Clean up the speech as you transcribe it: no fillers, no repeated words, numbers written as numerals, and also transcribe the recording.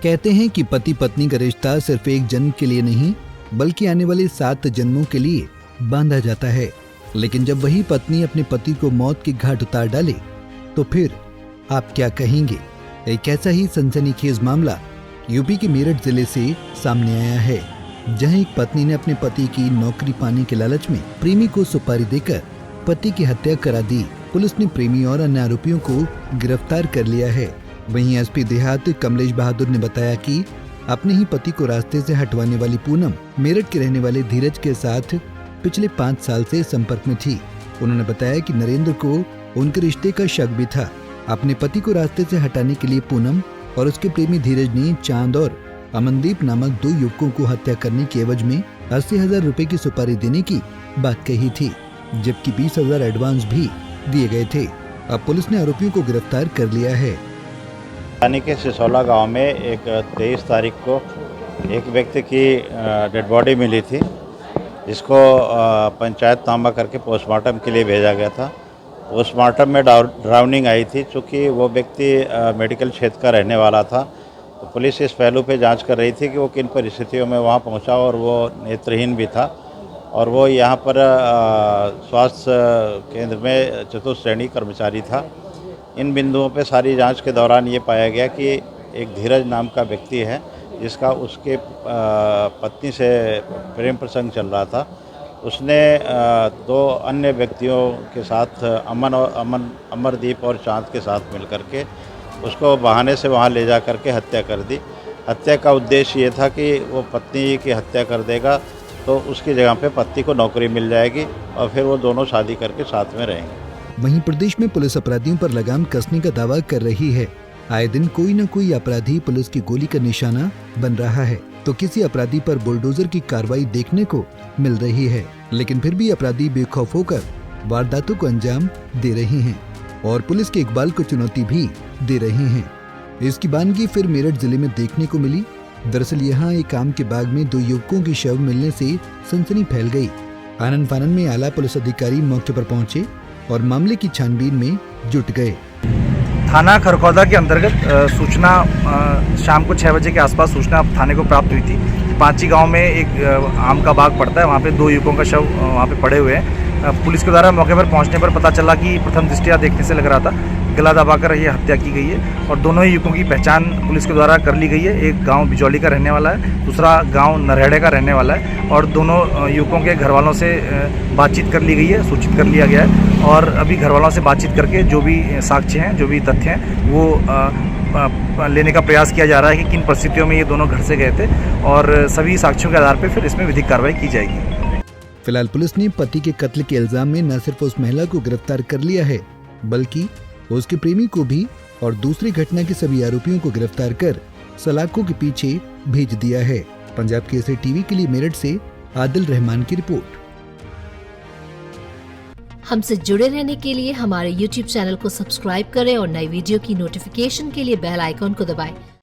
कहते हैं कि पति पत्नी का रिश्ता सिर्फ एक जन्म के लिए नहीं बल्कि आने वाले 7 जन्मों के लिए बांधा जाता है। लेकिन जब वही पत्नी अपने पति को मौत के घाट उतार डाले तो फिर आप क्या कहेंगे? एक ऐसा ही सनसनीखेज मामला यूपी के मेरठ जिले से सामने आया है, जहां एक पत्नी ने अपने पति की नौकरी पाने के लालच में प्रेमी को सुपारी देकर पति की हत्या करा दी। पुलिस ने प्रेमी और अन्य आरोपियों को गिरफ्तार कर लिया है। वहीं एसपी देहात कमलेश बहादुर ने बताया कि अपने ही पति को रास्ते से हटवाने वाली पूनम मेरठ के रहने वाले धीरज के साथ पिछले 5 साल से संपर्क में थी। उन्होंने बताया कि नरेंद्र को उनके रिश्ते का शक भी था। अपने पति को रास्ते से हटाने के लिए पूनम और उसके प्रेमी धीरज ने चांद और अमनदीप नामक 2 युवकों को हत्या करने के एवज में 80,000 रुपए की सुपारी देने की बात कही थी, जबकि 20,000 एडवांस भी दिए गए थे। अब पुलिस ने आरोपियों को गिरफ्तार कर लिया है। रानी के सिसोला गांव में एक 23 तारीख को एक व्यक्ति की डेड बॉडी मिली थी, जिसको पंचायतनामा करके पोस्टमार्टम के लिए भेजा गया था। पोस्टमार्टम में ड्राउनिंग आई थी। चूँकि वो व्यक्ति मेडिकल क्षेत्र का रहने वाला था, तो पुलिस इस पहलू पे जांच कर रही थी कि वो किन परिस्थितियों में वहाँ पहुँचा और वो नेत्रहीन भी था और वो यहाँ पर स्वास्थ्य केंद्र में चतुर्थ श्रेणी कर्मचारी था। इन बिंदुओं पे सारी जांच के दौरान ये पाया गया कि एक धीरज नाम का व्यक्ति है, जिसका उसके पत्नी से प्रेम प्रसंग चल रहा था। उसने 2 अन्य व्यक्तियों के साथ अमरदीप और चांद के साथ मिलकर के उसको बहाने से वहाँ ले जा कर के हत्या कर दी। हत्या का उद्देश्य ये था कि वो पत्नी की हत्या कर देगा तो उसकी जगह पे पति को नौकरी मिल जाएगी और फिर वो दोनों शादी करके साथ में रहेंगे। वहीं प्रदेश में पुलिस अपराधियों पर लगाम कसने का दावा कर रही है। आए दिन कोई न कोई अपराधी पुलिस की गोली का निशाना बन रहा है, तो किसी अपराधी पर बुलडोजर की कार्रवाई देखने को मिल रही है। लेकिन फिर भी अपराधी बेखौफ होकर वारदातों को अंजाम दे रहे हैं और पुलिस के इकबाल को चुनौती भी दे रहे हैं। इसकी बानगी फिर मेरठ जिले में देखने को मिली। दरअसल यहाँ एक आम के बाग में 2 युवकों की शव मिलने से सनसनी फैल गई। आनन फानन में आला पुलिस अधिकारी मौके पर पहुंचे और मामले की छानबीन में जुट गए। थाना खरखौदा के अंतर्गत सूचना शाम को 6 बजे के आसपास सूचना थाने को प्राप्त हुई थी। पांची गांव में एक आम का बाग पड़ता है, वहां पे 2 युवकों का शव वहां पे पड़े हुए हैं। पुलिस के द्वारा मौके पर पहुंचने पर पता चला कि प्रथम दृष्टया देखने से लग रहा था गला दबाकर ये हत्या की गई है और दोनों ही युवकों की पहचान पुलिस के द्वारा कर ली गई है। एक गांव बिजौली का रहने वाला है, दूसरा गांव नरहड़े का रहने वाला है और दोनों युवकों के घर वालों से बातचीत कर ली गई है, सूचित कर लिया गया है और अभी घर वालों से बातचीत करके जो भी साक्ष्य हैं, जो भी तथ्य हैं, वो लेने का प्रयास किया जा रहा है कि किन परिस्थितियों में ये दोनों घर से गए थे और सभी साक्ष्यों के आधार पर फिर इसमें विधिक कार्रवाई की जाएगी। फिलहाल पुलिस ने पति के कत्ल के इल्जाम में न सिर्फ उस महिला को गिरफ्तार कर लिया है, बल्कि उसके प्रेमी को भी और दूसरी घटना के सभी आरोपियों को गिरफ्तार कर सलाखों के पीछे भेज दिया है। पंजाब केसरी टीवी के लिए मेरठ से आदिल रहमान की रिपोर्ट। हमसे जुड़े रहने के लिए हमारे YouTube चैनल को सब्सक्राइब करें और नई वीडियो की नोटिफिकेशन के लिए बेल आइकॉन को दबाएं।